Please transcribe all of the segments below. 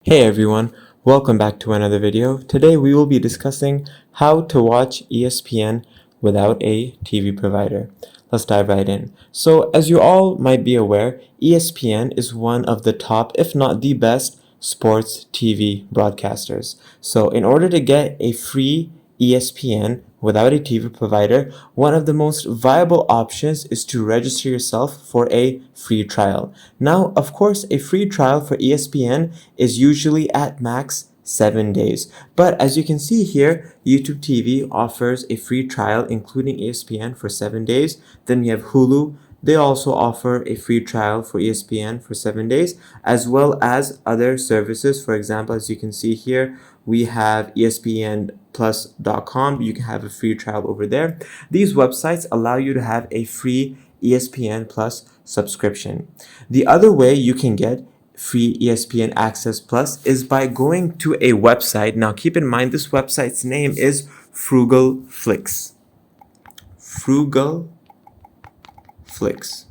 Hey everyone, welcome back to another video. Today we will be discussing how to watch ESPN without a TV provider. Let's dive right in. So as you all might be aware, ESPN is one of the top, if not the best, sports TV broadcasters. So in order to get a free ESPN without a TV provider, one of the most viable options is to register yourself for a free trial. Now, of course, a free trial for ESPN is usually at max 7 days. But as you can see here, YouTube TV offers a free trial including ESPN for 7 days. Then we have Hulu. They also offer a free trial for ESPN for 7 days, as well as other services. For example, as you can see here, we have ESPNplus.com. You can have a free trial over there. These websites allow you to have a free ESPN Plus subscription. The other way you can get free ESPN Access Plus is by going to a website. Now keep in mind this website's name is Frugal Flix. Frugal Flix.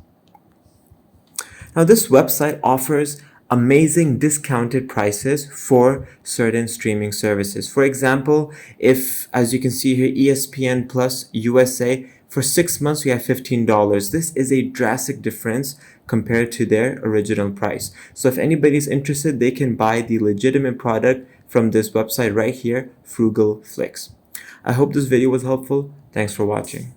Now this website offers amazing discounted prices for certain streaming services. For example, if, as you can see here, ESPN Plus USA, for 6 months we have $15. This is a drastic difference compared to their original price. So if anybody's interested, they can buy the legitimate product from this website right here, Frugal Flix. I hope this video was helpful. Thanks for watching.